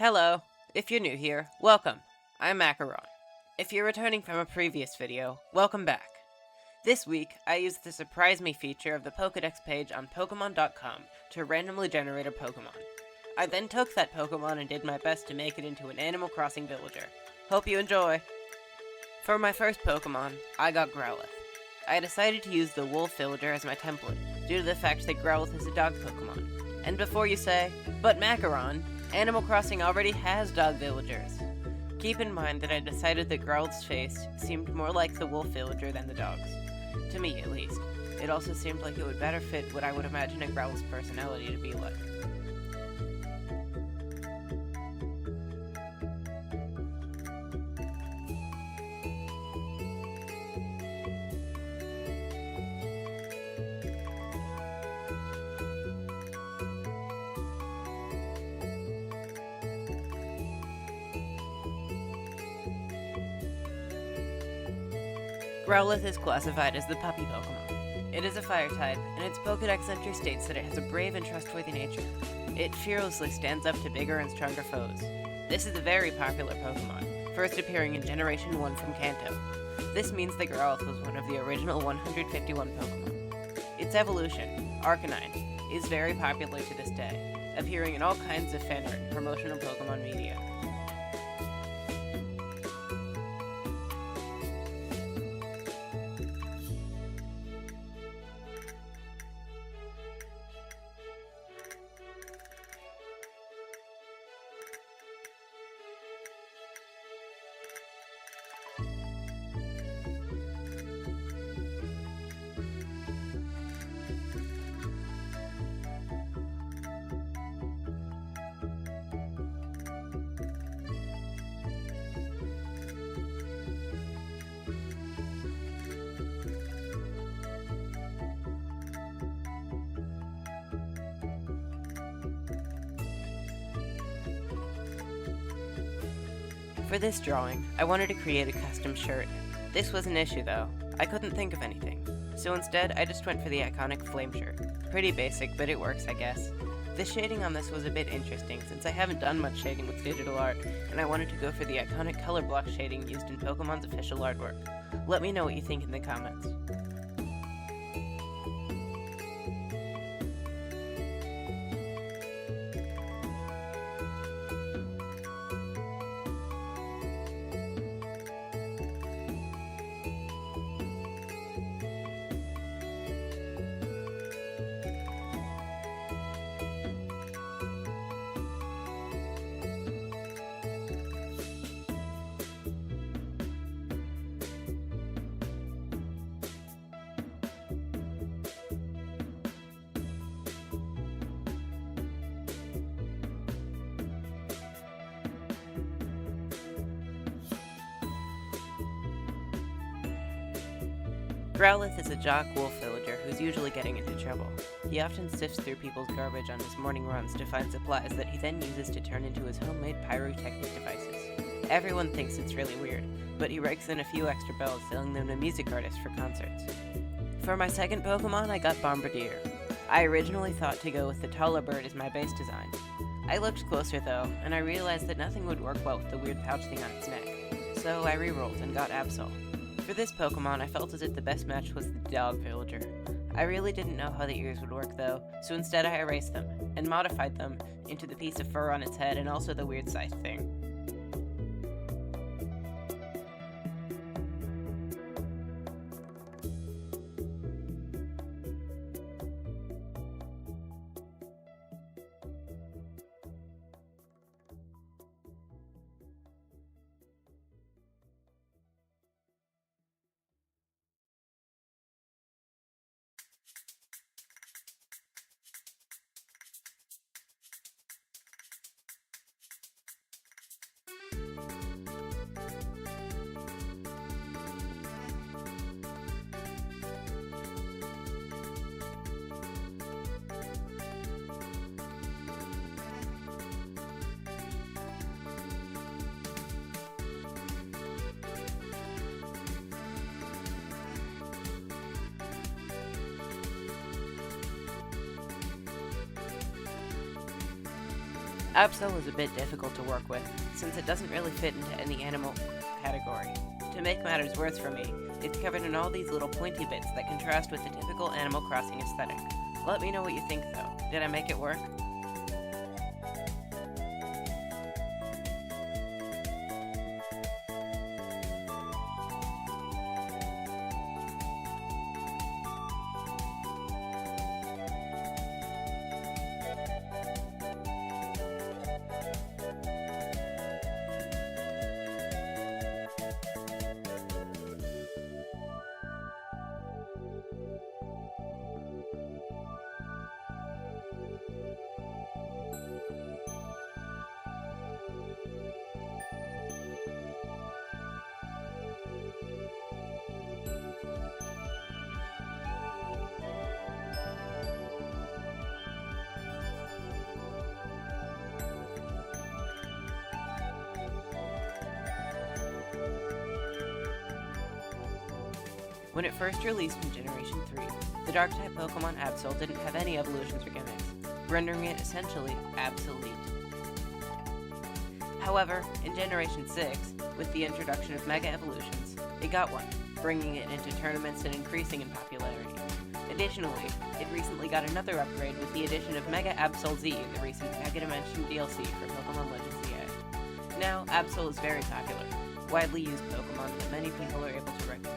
Hello. If you're new here, welcome. I'm Macaron. If you're returning from a previous video, welcome back. This week, I used the Surprise Me feature of the Pokédex page on Pokémon.com to randomly generate a Pokémon. I then took that Pokémon and did my best to make it into an Animal Crossing villager. Hope you enjoy! For my first Pokémon, I got Growlithe. I decided to use the Wolf Villager as my template, due to the fact that Growlithe is a dog Pokémon. And before you say, but Macaron, Animal Crossing already has dog villagers. Keep in mind that I decided that Growlithe's face seemed more like the wolf villager than the dog's. To me, at least. It also seemed like it would better fit what I would imagine a Growlithe's personality to be like. Growlithe is classified as the puppy Pokemon. It is a fire type, and its Pokédex entry states that it has a brave and trustworthy nature. It fearlessly stands up to bigger and stronger foes. This is a very popular Pokemon, first appearing in Generation 1 from Kanto. This means that Growlithe was one of the original 151 Pokemon. Its evolution, Arcanine, is very popular to this day, appearing in all kinds of fan art and promotional Pokemon media. For this drawing, I wanted to create a custom shirt. This was an issue though. I couldn't think of anything. So instead, I just went for the iconic flame shirt. Pretty basic, but it works, I guess. The shading on this was a bit interesting since I haven't done much shading with digital art, and I wanted to go for the iconic color block shading used in Pokemon's official artwork. Let me know what you think in the comments. Growlithe is a jock wolf villager who's usually getting into trouble. He often sifts through people's garbage on his morning runs to find supplies that he then uses to turn into his homemade pyrotechnic devices. Everyone thinks it's really weird, but he rakes in a few extra bells selling them to music artists for concerts. For my second Pokemon, I got Bombardier. I originally thought to go with the taller bird as my base design. I looked closer though, and I realized that nothing would work well with the weird pouch thing on its neck. So I re-rolled and got Absol. For this Pokemon, I felt as if the best match was the dog villager. I really didn't know how the ears would work though, so instead I erased them, and modified them into the piece of fur on its head and also the weird scythe thing. Absol is a bit difficult to work with, since it doesn't really fit into any animal category. To make matters worse for me, it's covered in all these little pointy bits that contrast with the typical Animal Crossing aesthetic. Let me know what you think though. Did I make it work? When it first released in Generation 3, the Dark-type Pokemon Absol didn't have any evolutions or gimmicks, rendering it essentially obsolete. However, in Generation 6, with the introduction of Mega Evolutions, it got one, bringing it into tournaments and increasing in popularity. Additionally, it recently got another upgrade with the addition of Mega Absol Z in the recent Mega Dimension DLC for Pokémon Legends EA. Now, Absol is very popular, widely used Pokemon that many people are able to recognize.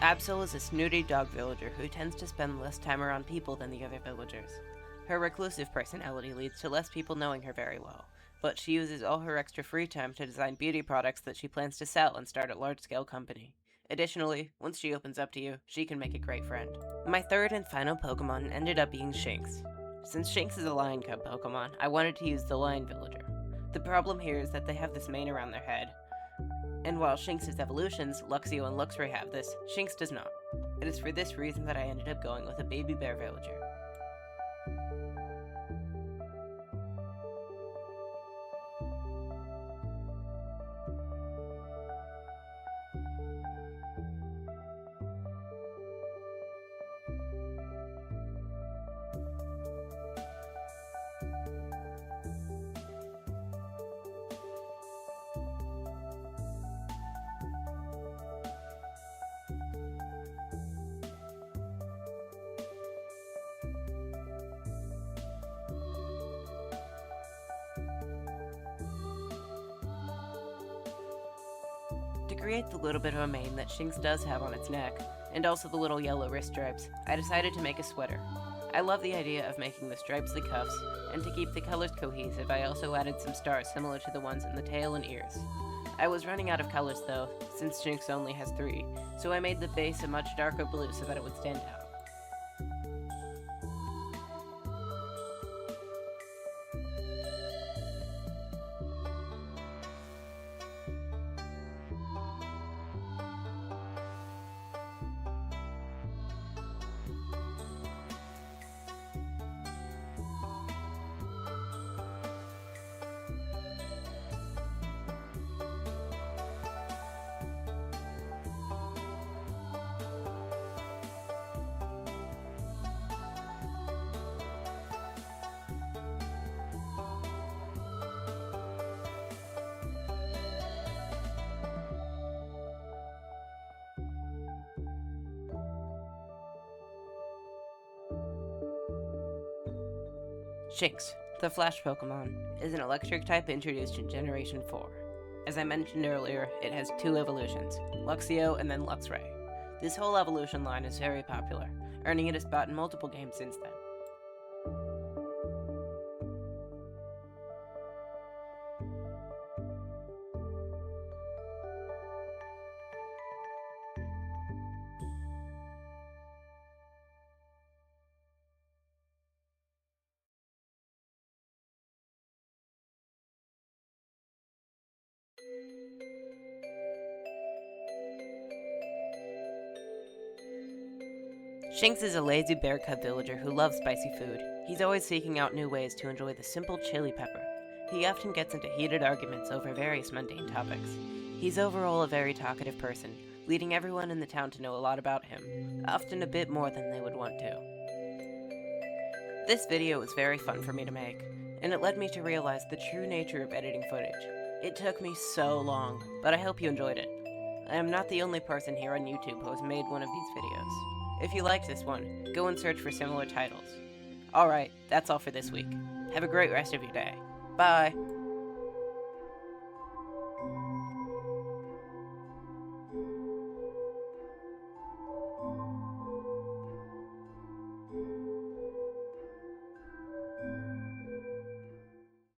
Absol is a snooty dog villager who tends to spend less time around people than the other villagers. Her reclusive personality leads to less people knowing her very well, but she uses all her extra free time to design beauty products that she plans to sell and start a large-scale company. Additionally, once she opens up to you, she can make a great friend. My third and final Pokemon ended up being Shinx. Since Shinx is a Lion Cub Pokemon, I wanted to use the Lion Villager. The problem here is that they have this mane around their head, and while Shinx's evolutions, Luxio and Luxray have this, Shinx does not. It is for this reason that I ended up going with a baby bear villager. To create the little bit of a mane that Shinx does have on its neck, and also the little yellow wrist stripes, I decided to make a sweater. I love the idea of making the stripes the cuffs, and to keep the colors cohesive I also added some stars similar to the ones in the tail and ears. I was running out of colors though, since Shinx only has 3, so I made the base a much darker blue so that it would stand out. Shinx, the Flash Pokemon, is an electric type introduced in Generation 4. As I mentioned earlier, it has 2 evolutions, Luxio and then Luxray. This whole evolution line is very popular, earning it a spot in multiple games since then. Shinx is a lazy bear-cub villager who loves spicy food. He's always seeking out new ways to enjoy the simple chili pepper. He often gets into heated arguments over various mundane topics. He's overall a very talkative person, leading everyone in the town to know a lot about him, often a bit more than they would want to. This video was very fun for me to make, and it led me to realize the true nature of editing footage. It took me so long, but I hope you enjoyed it. I am not the only person here on YouTube who has made one of these videos. If you liked this one, go and search for similar titles. Alright, that's all for this week. Have a great rest of your day. Bye!